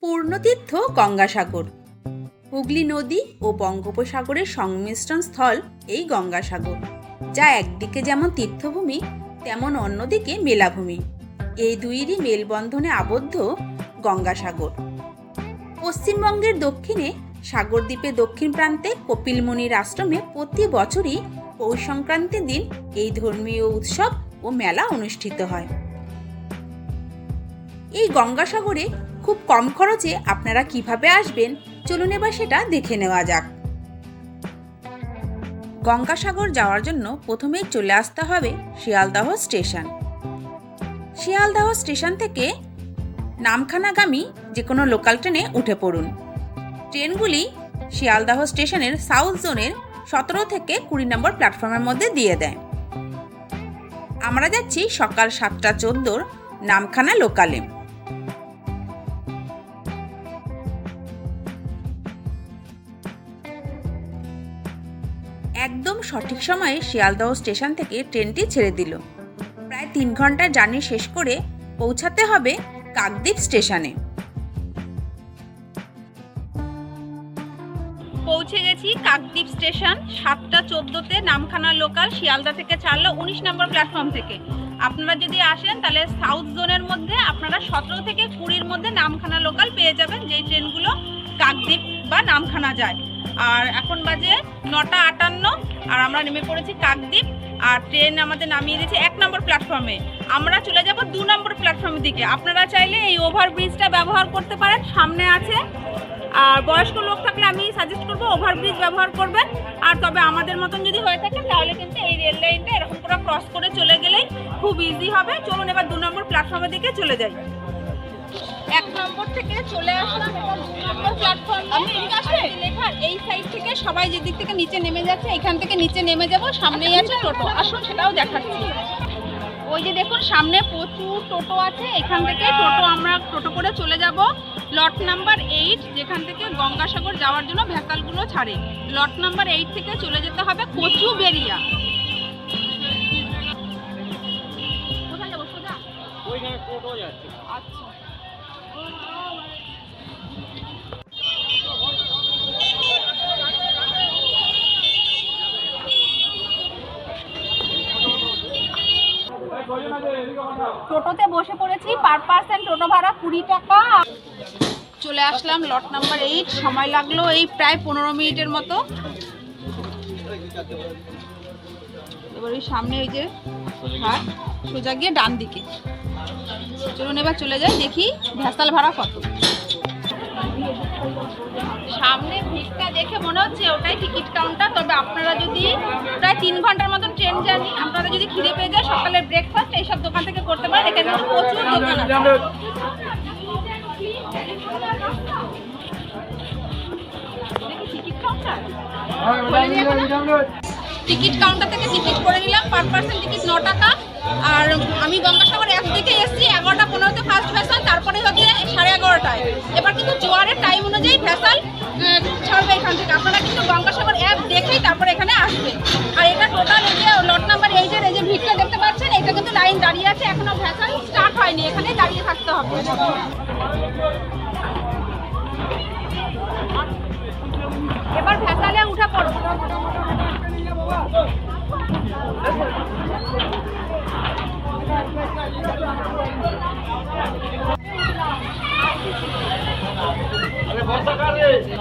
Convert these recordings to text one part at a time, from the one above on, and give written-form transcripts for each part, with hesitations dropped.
পূর্ণতীর্থ গঙ্গাসাগর। হুগলি নদী ও বঙ্গোপসাগরের সংমিশ্রণ স্থল এই গঙ্গাসাগর, যা একদিকে যেমন তীর্থভূমি তেমন অন্যদিকে মেলাভূমি। এই দুইয়েরই মেলবন্ধনে আবদ্ধ গঙ্গাসাগর। পশ্চিমবঙ্গের দক্ষিণে সাগরদ্বীপের দক্ষিণ প্রান্তে কপিলমুনির আশ্রমে প্রতি বছরই পৌষ সংক্রান্তির দিন এই ধর্মীয় উৎসব ও মেলা অনুষ্ঠিত হয়। এই গঙ্গাসাগরে খুব কম খরচে আপনারা কিভাবে আসবেন, চলুন এবার সেটা দেখে নেওয়া যাক। গঙ্গাসাগর যাওয়ার জন্য প্রথমেই চলে আসতে হবে শিয়ালদহ স্টেশন। শিয়ালদহ স্টেশন থেকে নামখানাগামী যে কোনো লোকাল ট্রেনে উঠে পড়ুন। ট্রেনগুলি শিয়ালদহ স্টেশনের সাউথ জোনের 17 থেকে 20 নম্বর প্ল্যাটফর্মের মধ্যে দিয়ে দেয়। আমরা যাচ্ছি সকাল 7:14 নামখানা লোকালে। একদম সঠিক সময়ে শিয়ালদহ স্টেশন থেকে ট্রেনটি ছেড়ে দিল। প্রায় 3 ঘন্টার জার্নি শেষ করে পৌঁছাতে হবে কাকদ্বীপ স্টেশনে। পৌঁছে গেছি কাকদ্বীপ স্টেশন। 7:14-তে নামখানা লোকাল শিয়ালদা থেকে ছাড়লো 19 নম্বর প্ল্যাটফর্ম থেকে। আপনারা যদি আসেন তাহলে সাউথ জোনের মধ্যে আপনারা 17 থেকে 20-র মধ্যে নামখানা লোকাল পেয়ে যাবেন, যেই ট্রেনগুলো কাকদ্বীপ বা নামখানা যায়। আর এখন বাজে 9:58 আর আমরা নেমে পড়েছি কাকদ্বীপ। আর ট্রেন আমাদের নামিয়ে দিয়েছে 1 নম্বর প্ল্যাটফর্মে। আমরা চলে যাব 2 নম্বর প্ল্যাটফর্মের দিকে। আপনারা চাইলে এই ওভারব্রিজটা ব্যবহার করতে পারেন, সামনে আছে। আর বয়স্ক লোক থাকলে আমি সাজেস্ট করবো ওভারব্রিজ ব্যবহার করবেন। আর তবে আমাদের মতন যদি হয়ে থাকে তাহলে কিন্তু এই রেল লাইনটা এরকম করে ক্রস করে চলে গেলেই খুব ইজি হবে। চলুন এবার 2 নম্বর প্ল্যাটফর্মের দিকে চলে যাই। 1 নম্বর থেকে চলে আসলাম, এটা 2 নম্বর প্ল্যাটফর্ম। লেখা এই সাইড থেকে সবাই যেদিক থেকে নিচে নেমে যাচ্ছে, এখান থেকে নিচে নেমে যাব। সামনেই আছে টোটো, আসুন সেটাও দেখাচ্ছি। ওই যে দেখুন সামনে প্রচুর টোটো আছে, এখান থেকে আমরা টোটো করে চলে যাব লট নাম্বার 8, যেখান থেকে গঙ্গাসাগর যাওয়ার জন্য ভেসালগুলো ছাড়ে। লট নাম্বার 8 থেকে চলে যেতে হবে কচুবেড়িয়া। কোথায় যাবো? সোজা ওইখানে টোটো যাচ্ছে। আচ্ছা, টোটোতে বসে পড়েছি। পার পার্সন টোটো ভাড়া 20 টাকা। চলে আসলাম লট নাম্বার 8। সময় লাগলো এই প্রায় 15 মিনিটের মতো। এবার ওই সামনে এই যে ঘাট, সোজা গিয়ে ডান দিকে। চলুন এবার চলে যাই, দেখি ভেসাল ভাড়া কত। সামনে ভিড়টা দেখে মনে হচ্ছে ওটাই টিকিট কাউন্টার। তবে আপনারা যদি প্রায় 3 ঘন্টার মতন ট্রেন জার্নি, আপনারা যদি খিদে পেয়ে যায় সকালের ব্রেকফাস্ট এইসব দোকান থেকে করতে পারেন। এখানে কিন্তু প্রচুর দোকান আছে। টিকিট কাউন্টার থেকে টিকিট করে নিলাম। পার পার্সন টিকিট 9 টাকা। আর আমি গঙ্গাসাগর অ্যাপ দেখে এসেছি 11:15-তে ফার্স্ট ভেসাল, তারপরে হচ্ছে 11:30টায়। এবার কিন্তু জোয়ারের টাইম অনুযায়ী ভেসাল ছাড়বে এখান থেকে। আপনারা কিন্তু গঙ্গাসাগর অ্যাপ দেখেই তারপরে এখানে আসবেন। আর এটা টোটাল এই যে লট নাম্বার 8-এর এই যে ভিড়টা দেখতে পাচ্ছেন, এটা কিন্তু লাইন দাঁড়িয়ে আছে, এখনো ভেসাল স্টার্ট হয়নি, এখানে দাঁড়িয়ে থাকতে হবে। এবার ভেসালে উঠে পড়ো।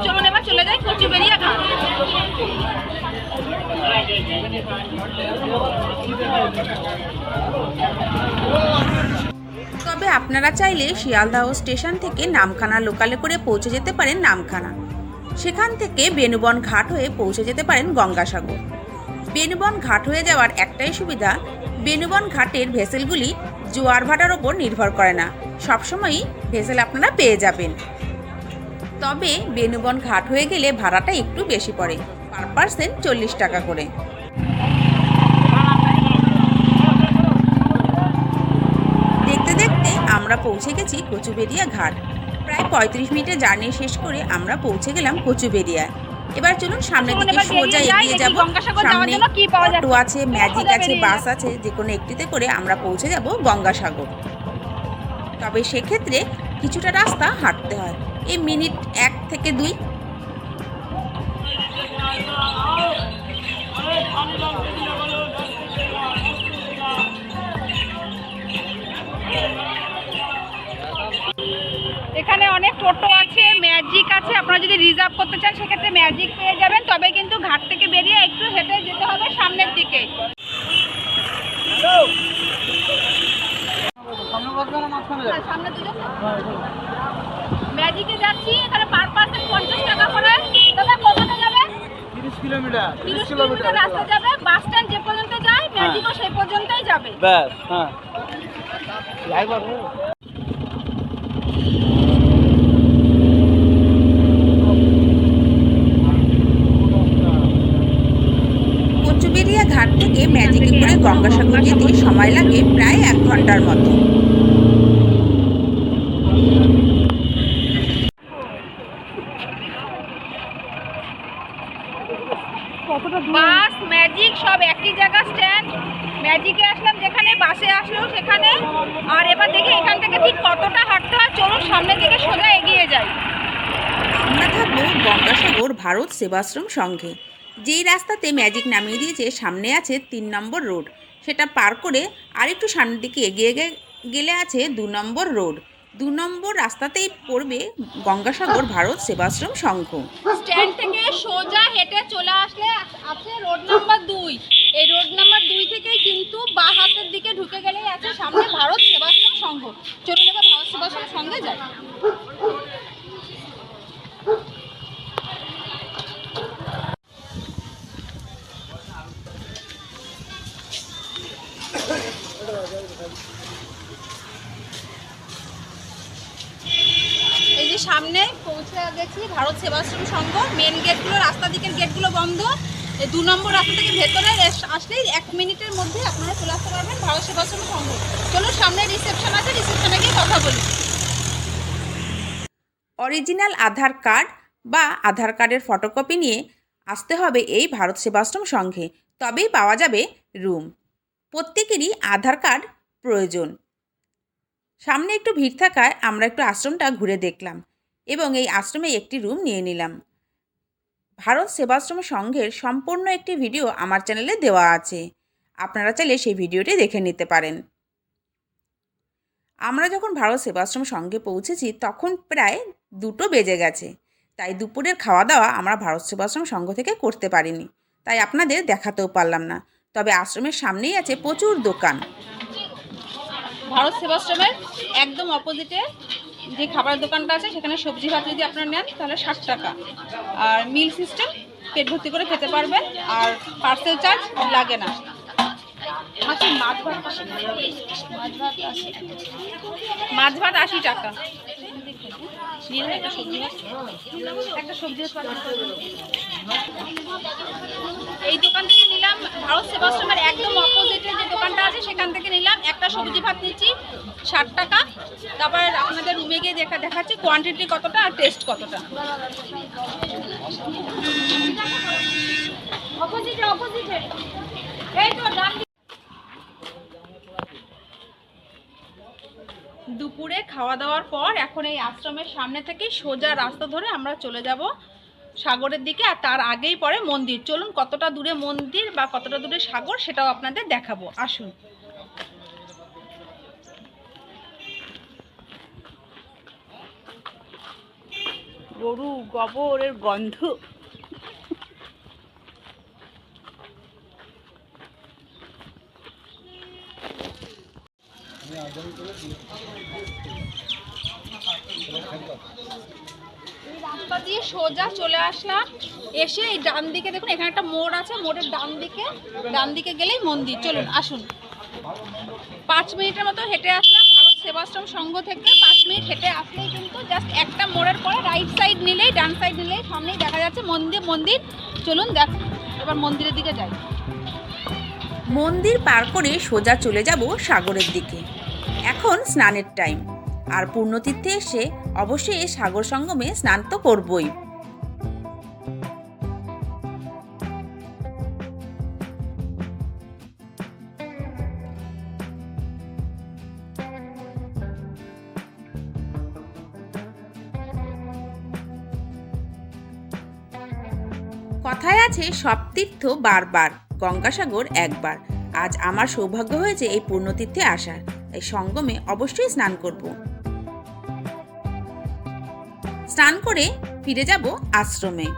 চলুন এবার চলে যাই কচুবেড়িয়া ঘাট। তবে আপনারা চাইলে শিয়ালদহ স্টেশন থেকে নামখানা লোকালে করে পৌঁছে যেতে পারেন নামখানা। সেখান থেকে বেনুবন ঘাট হয়ে পৌঁছে যেতে পারেন গঙ্গাসাগর। বেনুবন ঘাট হয়ে যাওয়ার একটাই সুবিধা, বেনুবন ঘাটের ভেসেলগুলি জোয়ার ভাটার ওপর নির্ভর করে না, সবসময়ই ভেসেল আপনারা পেয়ে যাবেন। তবে বেনুবন ঘাট হয়ে গেলে ভাড়াটা একটু বেশি পড়ে, পার পার্সন 40 টাকা করে। দেখতে দেখতে আমরা পৌঁছে গেছি কচুবেড়িয়া ঘাট। প্রায় 35 মিনিটের জার্নি শেষ করে আমরা পৌঁছে গেলাম কচুবেড়িয়ায়। এবার চলুন সামনের দিকে সোজা এগিয়ে যাব। সামনে অটো আছে, ম্যাজিক আছে, বাস আছে, যে কোনো একটিতে করে আমরা পৌঁছে যাব গঙ্গাসাগর। তবে সেক্ষেত্রে কিছুটা রাস্তা হাঁটতে হয়, এই মিনিট 1 থেকে 2। এখানে অনেক টোটো আছে, ম্যাজিক আছে। আপনারা যদি রিজার্ভ করতে চান সেক্ষেত্রে ম্যাজিক পেয়ে যাবেন, তবে কিন্তু ঘাট থেকে বেরিয়ে একটু হেঁটে যেতে হবে সামনের দিকে। সামনে দুজন ম্যাজিকে যাচ্ছি, এখানে পার পার্সন 50 টাকা করে। দাদা কতটা যাবে? 30 কিলোমিটার। 30 কিলোমিটার রাস্তা যাবে। বাস স্ট্যান্ড যে পর্যন্ত যায় ম্যাজিকও সেই পর্যন্তই যাবে। ব্যাস, হ্যাঁ। কচুবেড়িয়া ঘাট থেকে ম্যাজিকে করে গঙ্গাসাগর যেতে সময় লাগে প্রায় 1 ঘন্টার মতো। বাস ম্যাজিক সব একই জায়গা স্ট্যান্ড। ম্যাজিকে আসলাম যেখানে, বাসে আসলেও সেখানে। আর এবার দেখি এখান থেকে ঠিক কতটা হাঁটতে হয়। চলুন সামনের দিকে সোজা এগিয়ে যাই। আমরা থাকবো গঙ্গাসাগর ভারত সেবাশ্রম সংঘে। যেই রাস্তাতে ম্যাজিক নামিয়ে দিয়েছে সামনে আছে 3 নম্বর রোড, সেটা পার করে আরেকটু সামনের দিকে এগিয়ে গেলে আছে 2 নম্বর রোড। 2 নম্বর রাস্তাতেই পড়বে গঙ্গাসাগর ভারত সেবাশ্রম সংঘ। স্ট্যান্ড থেকে সোজা হেঁটে চলে আসলে আছে রোড নাম্বার 2। এই রোড নাম্বার 2 থেকেই কিন্তু বাঁ হাতের দিকে ঢুকে গেলেই আছে সামনে ভারত সেবাশ্রম সংঘ। চলুন এবার ভারত সেবাশ্রম সংঘে যাই। এই যে সামনে পৌঁছে গেছি ভারত সেবাশ্রম সংঘ। মেন গেটগুলো, রাস্তা দিকের গেটগুলো বন্ধ। এই 2 নম্বর রাস্তা থেকে ভেতরে আসলেই 1 মিনিটের মধ্যে আপনারা চলে আসতে পারবেন ভারত সেবাশ্রম সংঘ। চলুন সামনে রিসেপশন আছে, রিসেপশনে গিয়ে কথা বলি। অরিজিনাল আধার কার্ড বা আধার কার্ডের ফটোকপি নিয়ে আসতে হবে এই ভারত সেবাশ্রম সংঘে, তবেই পাওয়া যাবে রুম। প্রত্যেকেরই আধার কার্ড প্রয়োজন। সামনে একটু ভিড় থাকায় আমরা একটু আশ্রমটা ঘুরে দেখলাম এবং এই আশ্রমে একটি রুম নিয়ে নিলাম। ভারত সেবাশ্রম সংঘের সম্পূর্ণ একটি ভিডিও আমার চ্যানেলে দেওয়া আছে, আপনারা চাইলে সেই ভিডিওটি দেখে নিতে পারেন। আমরা যখন ভারত সেবাশ্রম সংঘে পৌঁছেছি তখন প্রায় 2টো বেজে গেছে, তাই দুপুরের খাওয়া দাওয়া আমরা ভারত সেবাশ্রম সংঘ থেকে করতে পারিনি, তাই আপনাদের দেখাতেও পারলাম না। তবে আশ্রমের সামনেই আছে প্রচুর দোকান। ভারত সেবাশ্রমের একদম অপোজিটে যে খাবারের দোকানটা আছে সেখানে সবজি ভাত যদি আপনারা নেন তাহলে 60 টাকা। আর মিল সিস্টেম, পেট ভর্তি করে খেতে পারবেন, আর পার্সেল চার্জ লাগে না। মাছ ভাত 80 টাকা। একটা সবজি ভাত। এই দোকান থেকে নিলাম, ভারত সেবাশ্রমের একদম অপোজিটে যে দোকানটা আছে সেখান থেকে নিলাম একটা সবজি ভাত নিচ্ছি 60 টাকা। তারপর আপনাদের রুমে গিয়ে দেখাচ্ছি কোয়ান্টিটি কতটা আর টেস্ট কতটা। অপোজিটে অপোজিটে এই তো ডান। দুপুরে খাওয়া দাওয়ার পর এখন এই আশ্রমের সামনে থেকে সোজা রাস্তা ধরে আমরা চলে যাব সাগরের দিকে। আর তার আগেই পড়ে মন্দির। চলুন কতটা দূরে মন্দির বা কতটা দূরে সাগর সেটাও আপনাদের দেখাবো, আসুন। গরু গোবরের গন্ধ। রাস্তা দিয়ে সোজা চলে আসলাম, এসে এই ডান দিকে দেখুন এখানে একটা মোড় আছে, মোড়ের ডান দিকে গেলেই মন্দির। চলুন আসুন। 5 মিনিটের মতো হেঁটে আসলাম ভারত সেবাশ্রম সংঘ থেকে। 5 মিনিট হেঁটে আসলেই কিন্তু জাস্ট একটা মোড়ের পরে রাইট সাইড নিলেই, ডান সাইড নিলেই সামনেই দেখা যাচ্ছে মন্দির। চলুন এবার মন্দিরের দিকে যাই। মন্দির পার করে সোজা চলে যাব সাগরের দিকে। এখন স্নানের টাইম, আর পূর্ণতীর্থে এসে অবশ্যই সাগর সঙ্গমে স্নান তো করবই। কথায় আছে সব তীর্থ বারবার, গঙ্গাসাগর একবার। আজ আমার সৌভাগ্য হয়েছে এই পুণ্যতীর্থে আসার, তাই সঙ্গমে অবশ্যই স্নান করব। স্নান করে ফিরে যাব আশ্রমে।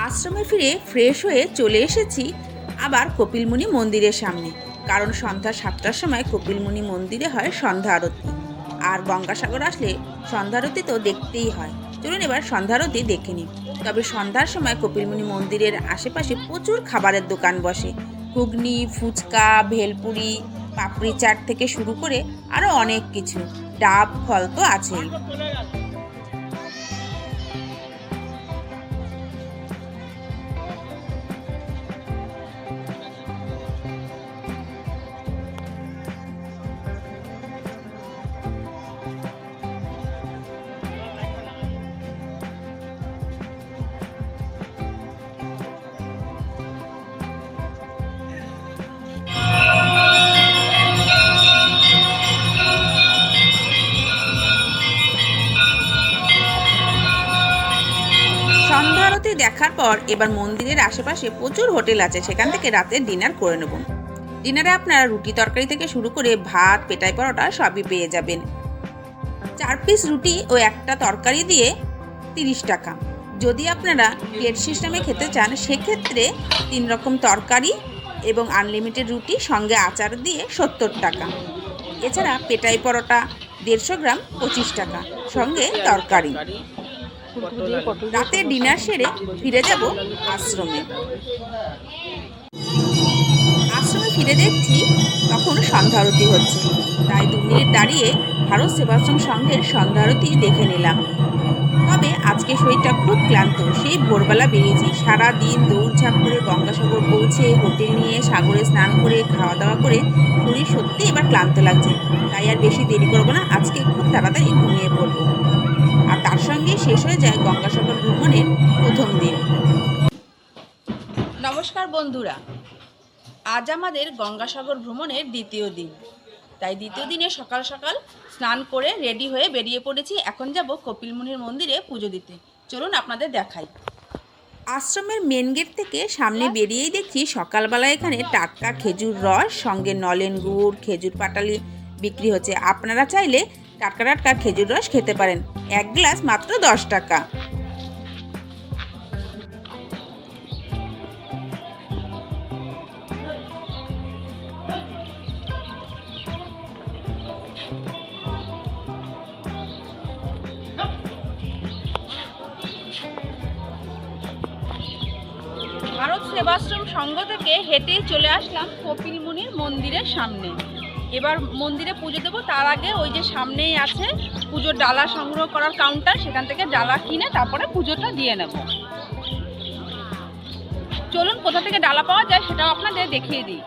আশ্রমে ফিরে ফ্রেশ হয়ে চলে এসেছি আবার কপিলমুনি মন্দিরের সামনে, কারণ সন্ধ্যা 7টার সময় কপিলমুনি মন্দিরে হয় সন্ধ্যা আরতি, আর গঙ্গাসাগর আসলে সন্ধ্যা আরতি তো দেখতেই হয়। চলুন এবার সন্ধ্যা আরতি দেখে নিই। তবে সন্ধ্যার সময় কপিলমুনি মন্দিরের আশেপাশে প্রচুর খাবারের দোকান বসে। ঘুগনি, ফুচকা, ভেলপুরি, পাপড়ি চাট থেকে শুরু করে আরও অনেক কিছু, ডাব ফল তো আছেই। সন্ধ্যা আরতি দেখার পর এবার মন্দিরের আশেপাশে প্রচুর হোটেল আছে, সেখান থেকে রাতের ডিনার করে নেব। ডিনারে আপনারা রুটি তরকারি থেকে শুরু করে ভাত, পেটাই পরোটা সবই পেয়ে যাবেন। 4 পিস রুটি ও একটা তরকারি দিয়ে 30 টাকা। যদি আপনারা প্লেট সিস্টেমে খেতে চান সেক্ষেত্রে 3 রকম তরকারি এবং আনলিমিটেড রুটি সঙ্গে আচার দিয়ে 70 টাকা। এছাড়া পেটাই পরোটা 150 গ্রাম 25 টাকা, সঙ্গে তরকারি। রাতে ডিনার সেরে ফিরে যাব আশ্রমে। আশ্রমে ফিরে দেখছি তখন সন্ধ্যা আরতি হচ্ছে, তাই 2 মিনিট দাঁড়িয়ে ভারত সেবাশ্রম সংঘের সন্ধ্যা আরতি দেখে নিলাম। তবে আজকে শরীরটা খুব ক্লান্ত, সেই ভোরবেলা বেরিয়েছি, সারাদিন দৌড়ঝাঁপ করে গঙ্গাসাগর পৌঁছে হোটেল নিয়ে সাগরে স্নান করে খাওয়া দাওয়া করে শরীর সত্যি এবার ক্লান্ত লাগছে। তাই আর বেশি দেরি করবো না, আজকে খুব তাড়াতাড়ি ঘুমিয়ে পড়বো। আর তার সঙ্গে শেষ হয়ে যায় গঙ্গাসাগর ভ্রমণের প্রথম দিন। নমস্কার বন্ধুরা, আজ আমাদের গঙ্গাসাগর ভ্রমণের দ্বিতীয় দিন। তাই দ্বিতীয় দিনে সকাল সকাল স্নান করে রেডি হয়ে বেরিয়ে পড়েছি। এখন যাব কপিলমুনির মন্দিরে পুজো দিতে। চলুন আপনাদের দেখাই। আশ্রমের মেন গেট থেকে সামনে বেরিয়েই দেখছি সকালবেলা এখানে টাটকা খেজুর রস সঙ্গে নলেন গুড়, খেজুর পাটালি বিক্রি হচ্ছে। আপনারা চাইলে টাটকা টাটকা খেজুর রস খেতে পারেন, 1 গ্লাস মাত্র 10 টাকা। ভারত সেবাশ্রম সংঘ থেকে হেঁটে চলে আসলাম কপিলমুনির মন্দিরের সামনে। এবার মন্দিরে পুজো দেবো, তার আগে ওই যে সামনেই আছে পুজোর ডালা সংগ্রহ করার কাউন্টার, সেখান থেকে ডালা কিনে তারপরে পুজোটা দিয়ে নেব। চলুন কোথা থেকে ডালা পাওয়া যায় সেটাও আপনাদের দেখিয়ে দিই।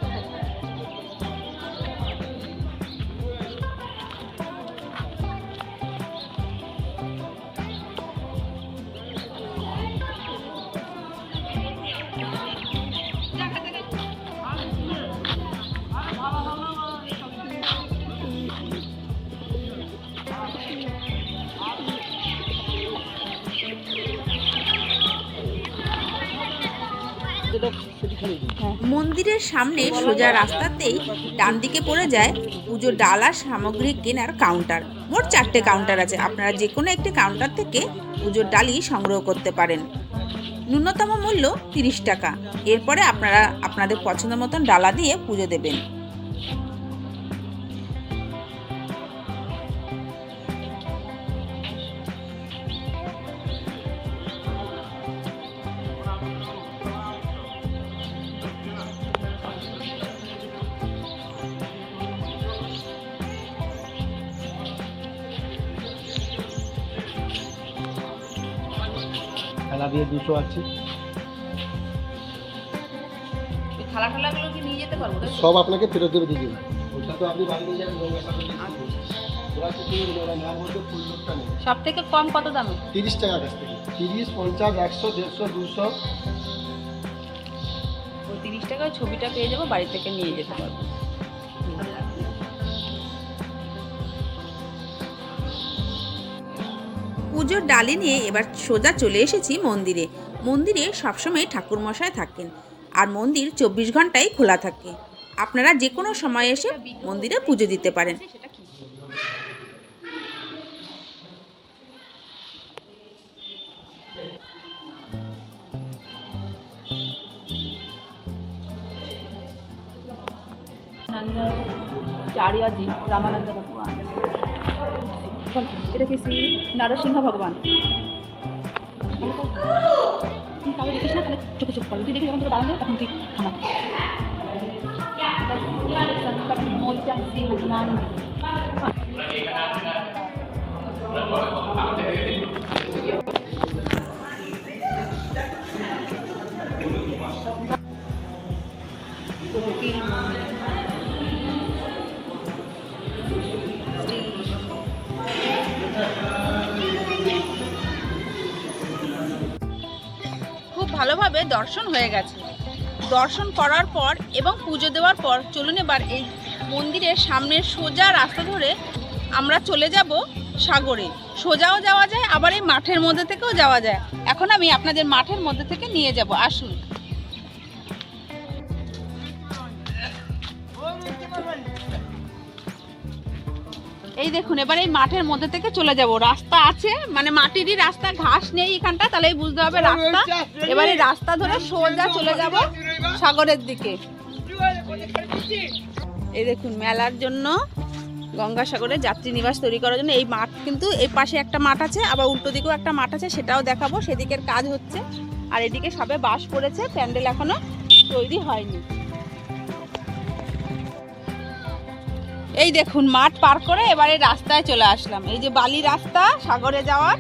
মন্দিরের সামনে সোজা রাস্তাতেই ডান দিকে পড়ে যায় পুজোর ডালা সামগ্রী কেনার কাউন্টার। মোট 4টে কাউন্টার আছে, আপনারা যে কোনো একটি কাউন্টার থেকে পুজোর ডালি সংগ্রহ করতে পারেন। ন্যূনতম মূল্য 30 টাকা। এরপরে আপনারা আপনাদের পছন্দ মতন ডালা দিয়ে পুজো দেবেন। থালা দিয়ে 200 আছে। থালা ঠালাগুলো কি নিয়ে যেতে পারবো? সব আপনাকে ফেরত দেবে দিদি। ওটা তো আপনি বাড়ি নিয়ে যাবেন গঙ্গাসাগরে। ওরা তো তুমি ওরা নেওয়ার মধ্যে ফুল লোকটা নেই। সব থেকে কম কত দামে? 30 টাকা কাছ থেকে। 30, 50, 100, 150, 200। ওই 30 টাকায় ছবিটা পেয়ে যাবো, বাড়ি থেকে নিয়ে যেতে পারবো। পুজোর ডালি নিয়ে এবার সোজা চলে এসেছি মন্দিরে। মন্দিরে সবসময় ঠাকুরমশাই থাকেন, আর মন্দির 24 ঘন্টাই খোলা থাকে। আপনারা যে কোনো সময় এসে মন্দিরে পুজো দিতে পারেন। चार्याजी रामानंद भगवान, এটা কি শ্রী নরসিংহ ভগবান। তুই কাউকে দেখিস না, তাহলে চোখে চোখ পড়ে। তুই দেখি যখন তোর বাড়ান দেয় তখন তুই থামা। संकट मोचन श्री हनुमान। খুব ভালোভাবে দর্শন হয়ে গেছে। দর্শন করার পর এবং পুজো দেওয়ার পর চলুন এবার এই মন্দিরের সামনের সোজা রাস্তা ধরে আমরা চলে যাব সাগরে। সোজাও যাওয়া যায়, আবার এই মাঠের মধ্যে থেকেও যাওয়া যায়। এখন আমি আপনাদের মাঠের মধ্যে থেকে নিয়ে যাব, আসুন। এই দেখুন, এবার এই মাঠের মধ্যে থেকে চলে যাব। রাস্তা আছে, মানে মাটিরই রাস্তা, ঘাস নেই এখানটা, তাহলেই বুঝতে হবে রাস্তা। এবার এই রাস্তা ধরে সোজা চলে যাব সাগরের দিকে। এই দেখুন, মেলার জন্য গঙ্গাসাগরে যাত্রী নিবাস তৈরি করার জন্য এই মাঠ, কিন্তু এই পাশে একটা মাঠ আছে, আবার উল্টো দিকেও একটা মাঠ আছে, সেটাও দেখাবো। সেদিকের কাজ হচ্ছে, আর এদিকে সবে বাঁশ পড়েছে, প্যান্ডেল এখনো তৈরি হয়নি। এই দেখুন, মাঠ পার করে এবারে রাস্তায় চলে আসলাম। এই যে বালি রাস্তা সাগরে যাওয়ার।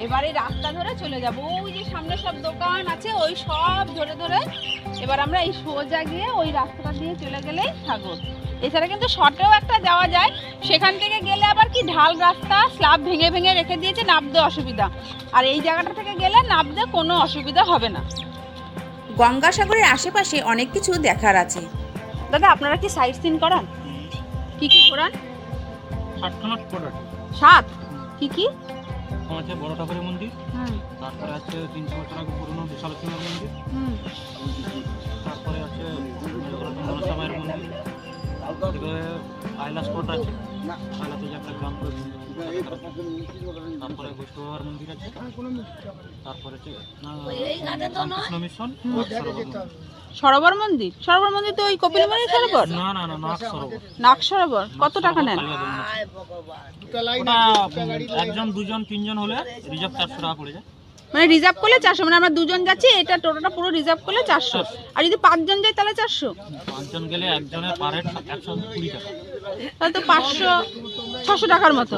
এবারে রাস্তা ধরে চলে যাব। ওই যে সামনে সব দোকান আছে, ওই সব ধরে ধরে এবার আমরা এই সোজা গিয়ে ওই রাস্তাটা দিয়ে চলে গেলেই সাগর। এছাড়া কিন্তু শর্টেও একটা যাওয়া যায়, সেখান থেকে গেলে আবার কি ঢাল রাস্তা, স্ল্যাব ভেঙে ভেঙে রেখে দিয়েছে, নামতে অসুবিধা। আর এই জায়গাটা থেকে গেলে নামতে কোনো অসুবিধা হবে না। গঙ্গাসাগরের আশেপাশে অনেক কিছু দেখার আছে। দাদা, আপনারা কি সাইট সিন করান? কি কি ঘোরান? 7 কি কি? আছে বড় ঠাকুরের মন্দির, তারপরে আছে 300 বছর আগে পুরনো বিশাল শিবের মন্দির, তারপরে আছে মনসা মায়ের মন্দির, আইলা স্পট আছে, আইলাতে যে একটা গ্রাম রয়েছে, তারপরে বৈষ্ণবার মন্দির আছে, তারপরে কৃষ্ণ মিশন, সরোবর মন্দির। সরোবর মন্দির তো ওই কপিলমুনির সরোবর? না না না, নাগ সরোবর। নাগ সরোবর কত টাকা নেন? ওটা একজন, দুজন, তিনজন হলে রিজার্ভ 400 টাকা পড়ে যায়। মানে রিজার্ভ করলে 400, মানে আমরা দুজন যাচ্ছি, এটা টোটালটা পুরো রিজার্ভ করলে 400। আর যদি 5 জন যাই তাহলে 400? 5 জন গেলে একজনের পার হেড 120 টাকা, তাহলে তো 500-600 টাকার মতো।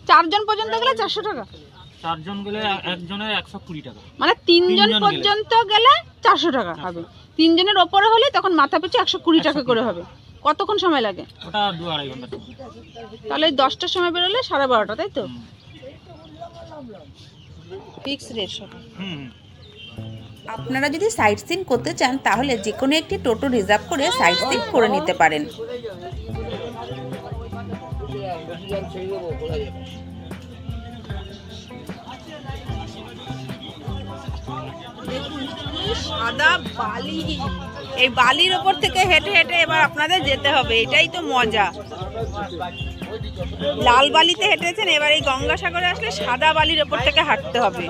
4 জন পর্যন্ত গেলে 400 টাকা। 4 জন গেলে একজনের 120 টাকা, মানে 3 জন পর্যন্ত গেলে 400 টাকা হবে। 3 জনের ওপরে হলে তখন মাথা পিছু 120 টাকা করে হবে। কতক্ষণ সময় লাগে? ওটা 2-2.5 ঘন্টা। তাহলে 10টার সময় বেরোলে 12:30, তাই তো? ফিক্স রেট সব। আপনারা যদি সাইট সিন করতে চান তাহলে যে কোনো একটি টোটো রিজার্ভ করে সাইট সিন করে নিতে পারেন। দেখুন কি সাদা বালি, এই বালির ওপর থেকে হেঁটে হেঁটে এবার আপনাদের যেতে হবে, এটাই তো মজা। লাল বালিতে হেঁটেছেন, এবার এই গঙ্গাসাগরে আসলে সাদা বালির ওপর থেকে হাঁটতে হবে।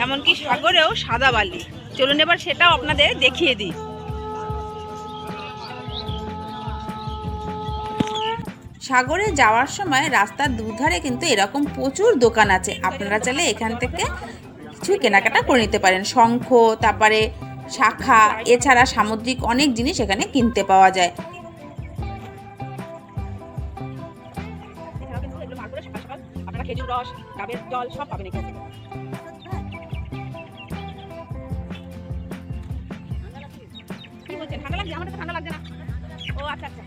এমনকি সাগরেও সাদা বালি। চলুন এবার সেটাও আপনাদের দেখিয়ে দিই। সাগরে যাওয়ার সময় রাস্তার দুধারে কিন্তু এরকম প্রচুর দোকান আছে। আপনারা চাইলে এখান থেকে কিছু কেনাকাটা করে নিতে পারেন। শঙ্খ, তারপরে শাখা, এছাড়া সামুদ্রিক অনেক জিনিস এখানে কিনতে পাওয়া যায়। আপনারা খেজুর রস, ডাবের জল সব পাবেন এখানে। কি বলছেন, ঠান্ডা লাগছে? আমার তো ঠান্ডা লাগছে না। ও আচ্ছা আচ্ছা।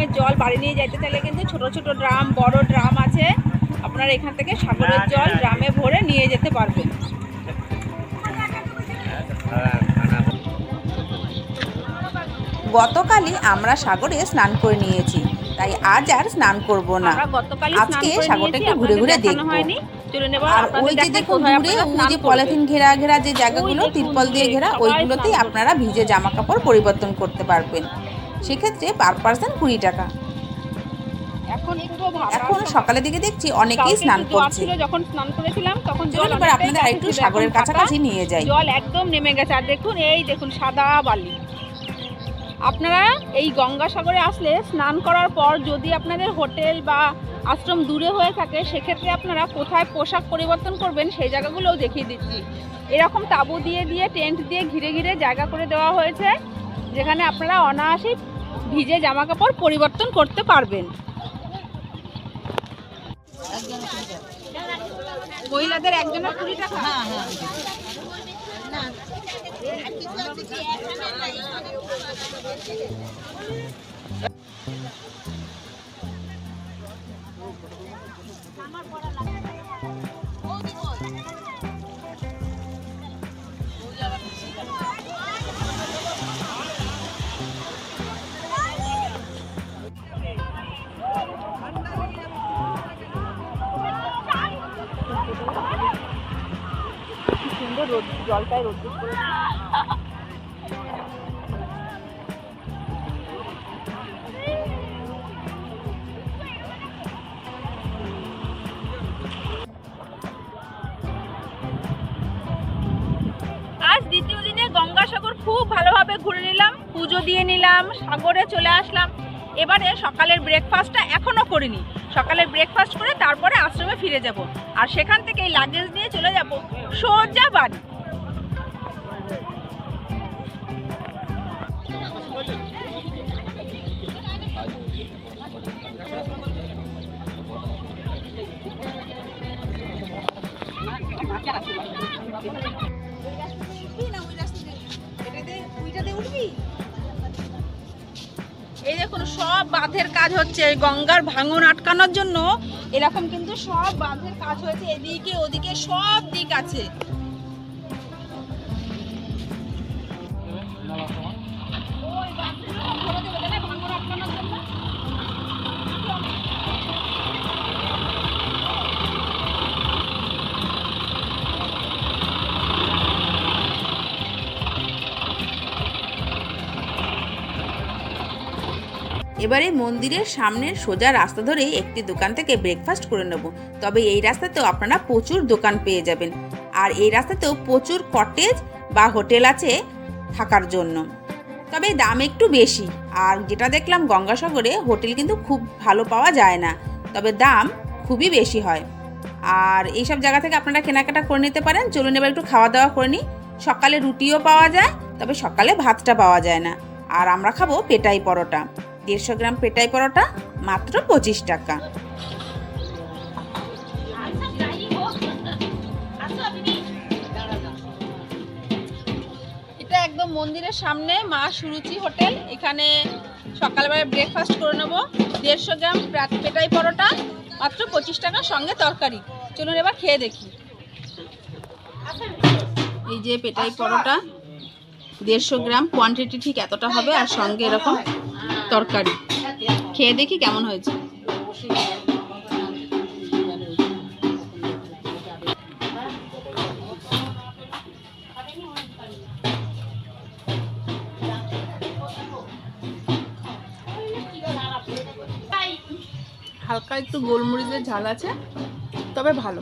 ড্রামের জল বাড়ি নিয়ে যেতে চাইলে কিন্তু ছোট ছোট ড্রাম, বড় ড্রাম আছে, আপনারা এখান থেকে সাগরের জল ড্রামে ভরে নিয়ে যেতে পারবেন। গতকালই আমরা সাগরে স্নান করে নিয়েছি, তাই আজ আর স্নান করব না। আমরা গতকালই আজকে স্নান করে সাগরটা নিয়েছি, একটু ঘুরে ঘুরে আপনাদের দেখানো দেখবো। হয়নি। চলুন এবার আর আপনাদের ওই যে দেখাই দেখুন কোথায় দূরে আপনারা ওই স্নান যে করবেন। পলিথিন ঘেরা ঘেরা যে জায়গাগুলো ওই দেখুন তিরপল দিয়ে দূরে ঘেরা, সবাই ওইগুলোতেই স্নান আপনারা ভিজে জামা কাপড় পরিবর্তন করতে পারবেন। সেক্ষেত্রে পার পার্সন 20 টাকা। এখন পুরো ভাটা এখন সময়। সকালের দিকে দেখছি অনেকেই কালকে স্নান একটু জোয়ার করছে। ছিল, যখন স্নান করেছিলাম তখন জল চলুন এবার অনেকটাই আপনাদের কাছে একটু ছিল, সাগরের এখন ফাঁকা, কাছাকাছি নিয়ে যাই। জল একদম নেমে গেছে। আর দেখুন, এই দেখুন সাদা বালি। আপনারা এই গঙ্গাসাগরে আসলে স্নান করার পর যদি আপনাদের হোটেল বা আশ্রম দূরে হয়ে থাকে, সেক্ষেত্রে আপনারা কোথায় পোশাক পরিবর্তন করবেন সেই জায়গাগুলোও দেখিয়ে দিচ্ছি। এরকম তাঁবু দিয়ে দিয়ে টেন্ট দিয়ে ঘিরে ঘিরে জায়গা করে দেওয়া হয়েছে, যেখানে আপনারা অনায়াসেই ভিজে জামা কাপড় পরিবর্তন করতে পারবেন। মহিলাদের একজনের 20 টাকা। কি সুন্দর রোদ, জলটায় রোদ করে। আজ দ্বিতীয় দিনে গঙ্গাসাগর খুব ভালোভাবে ঘুরে নিলাম, পুজো দিয়ে নিলাম, সাগরে চলে আসলাম। এবারে সকালের ব্রেকফাস্টটা এখনো করিনি। সকালের ব্রেকফাস্ট করে তারপরে আশ্রমে ফিরে যাব, আর সেখান থেকে এই লাগেজ নিয়ে চলে যাব সোজা বাড়ি। এই দেখুন সব বাঁধের কাজ হচ্ছে, গঙ্গার ভাঙন আটকানোর জন্য এরকম কিন্তু সব বাঁধের কাজ হয়েছে, এদিকে ওদিকে সব দিক আছে। ওই বাঁধগুলো ভরে দেবে, তাই না, ভাঙন আটকানোর জন্য। এবারে মন্দিরের সামনের সোজা রাস্তা ধরে একটি দোকান থেকে ব্রেকফাস্ট করে নেব। তবে এই রাস্তাতেও আপনারা প্রচুর দোকান পেয়ে যাবেন, আর এই রাস্তাতেও প্রচুর কটেজ বা হোটেল আছে থাকার জন্য, তবে দাম একটু বেশি। আর যেটা দেখলাম গঙ্গাসাগরে হোটেল কিন্তু খুব ভালো পাওয়া যায় না, তবে দাম খুবই বেশি হয়। আর এইসব জায়গা থেকে আপনারা কেনাকাটা করে নিতে পারেন। চলুন এবার একটু খাওয়া দাওয়া করে নিই। সকালে রুটিও পাওয়া যায়, তবে সকালে ভাতটা পাওয়া যায় না। আর আমরা খাবো পেটাই পরোটা। 150 গ্রাম পেটাই পরোটা মাত্র 25 টাকা। এটা একদম মন্দিরের সামনে মা সুরুচি হোটেল। এখানে সকালবেলা ব্রেকফাস্ট করে নেবো। 150 গ্রাম পেটাই পরোটা মাত্র 25 টাকা, সঙ্গে তরকারি। চলুন এবার খেয়ে দেখি। এই যে পেটাই পরোটা 150 গ্রাম, কোয়ান্টিটি ঠিক এতটা হবে, আর সঙ্গে এরকম তরকারি। খেয়ে দেখি কেমন হয়েছে। হালকা একটু গোলমরিচের ঝাল আছে, তবে ভালো,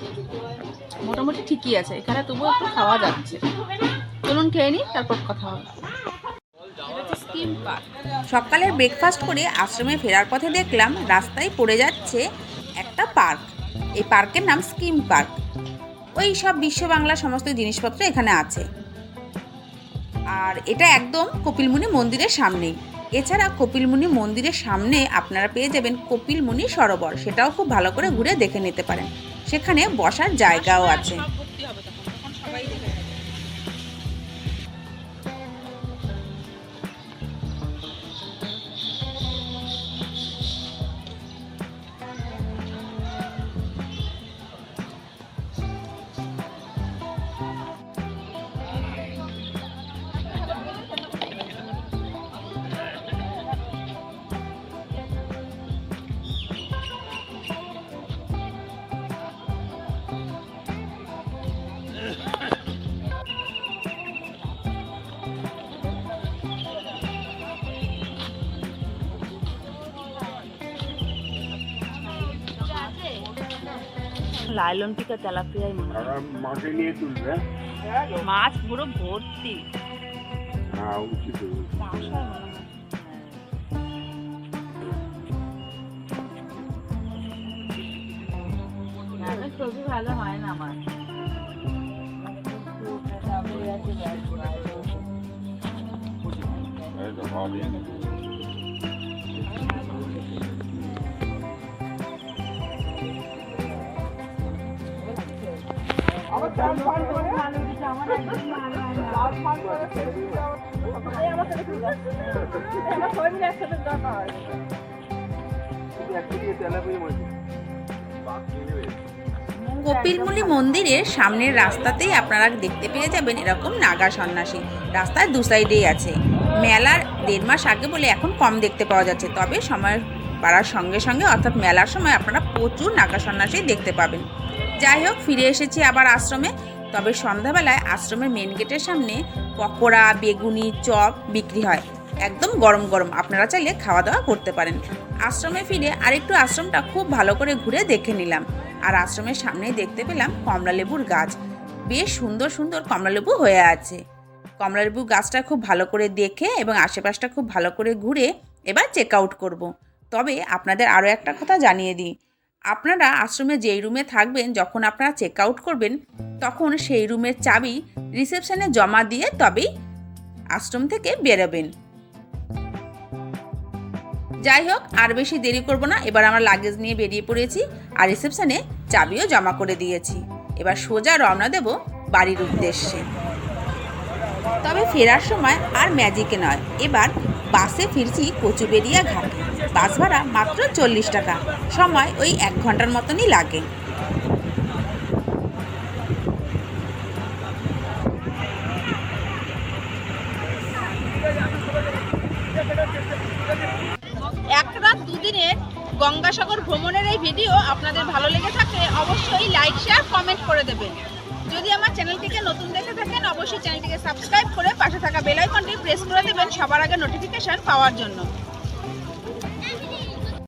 মোটামুটি ঠিকই আছে। এখানে তবুও একটু খাওয়া যাচ্ছে। চলুন খেয়ে নিই, তারপর কথা হবে। সকালের ব্রেকফাস্ট করে আশ্রমে ফেরার পথে দেখলাম রাস্তায় পড়ে যাচ্ছে একটা পার্ক। এই পার্কের নাম স্কিম পার্ক। ওই সব বিশ্ব বাংলা সমস্ত জিনিসপত্র এখানে আছে, আর এটা একদম কপিলমুনি মন্দিরের সামনেই। এছাড়া কপিলমুনি মন্দিরের সামনে আপনারা পেয়ে যাবেন কপিলমুনি সরোবর, সেটাও খুব ভালো করে ঘুরে দেখে নিতে পারেন। সেখানে বসার জায়গাও আছে। লাইলন টিকা তেলাপিয়াই মনে হয়। মাঠে নিয়ে তুলবে। মাছ পুরো ভর্তি। হ্যাঁ, উচিত। ছবি ভালো হয় না আমার। এই তো ভালোই। কপিলমুনি মন্দিরের সামনের রাস্তাতেই আপনারা দেখতে পেয়ে যাবেন এরকম নাগা সন্ন্যাসী। রাস্তার দু সাইডেই আছে। মেলার 1.5 মাস আগে বলে এখন কম দেখতে পাওয়া যাচ্ছে, তবে সময় বাড়ার সঙ্গে সঙ্গে অর্থাৎ মেলার সময় আপনারা প্রচুর নাগা সন্ন্যাসী দেখতে পাবেন। যাই হোক, ফিরে এসেছি আবার আশ্রমে। তবে সন্ধ্যাবেলায় আশ্রমের মেন গেটের সামনে পকোড়া, বেগুনি, চপ বিক্রি হয়, একদম গরম গরম। আপনারা চাইলে খাওয়া দাওয়া করতে পারেন। আশ্রমে ফিরে আরেকটু আশ্রমটা খুব ভালো করে ঘুরে দেখে নিলাম। আর আশ্রমের সামনেই দেখতে পেলাম কমলালেবুর গাছ। বেশ সুন্দর সুন্দর কমলালেবু হয়ে আছে। কমলালেবু গাছটা খুব ভালো করে দেখে এবং আশেপাশটা খুব ভালো করে ঘুরে এবার চেক আউট করবো। তবে আপনাদের আরও একটা কথা জানিয়ে দিই, আপনারা আশ্রমে যেই রুমে থাকবেন, যখন আপনারা চেক আউট করবেন তখন সেই রুমের চাবি রিসেপশনে জমা দিয়ে তবেই আশ্রম থেকে বেরোবেন। যাই হোক, আর বেশি দেরি করব না। এবার আমরা লাগেজ নিয়ে বেরিয়ে পড়েছি আর রিসেপশনে চাবিও জমা করে দিয়েছি। এবার সোজা রওনা দেব বাড়ির উদ্দেশ্যে। তবে ফেরার সময় আর ম্যাজিকে নয়, এবার বাসে ফিরছি কচুবেড়িয়া ঘাটে। বাস ভাড়া মাত্র 40 টাকা, সময় ওই 1 ঘন্টার মতনই লাগে। এক রাত দুদিনের গঙ্গাসাগর ভ্রমণের এই ভিডিও আপনাদের ভালো লেগে থাকলে অবশ্যই লাইক, শেয়ার, কমেন্ট করে দেবেন। যদি আমার চ্যানেলটিকে নতুন দেখে থাকেন অবশ্যই চ্যানেলটিকে সাবস্ক্রাইব করে পাশে থাকা বেল আইকনটি প্রেস করে দেবেন সবার আগে নোটিফিকেশন পাওয়ার জন্য।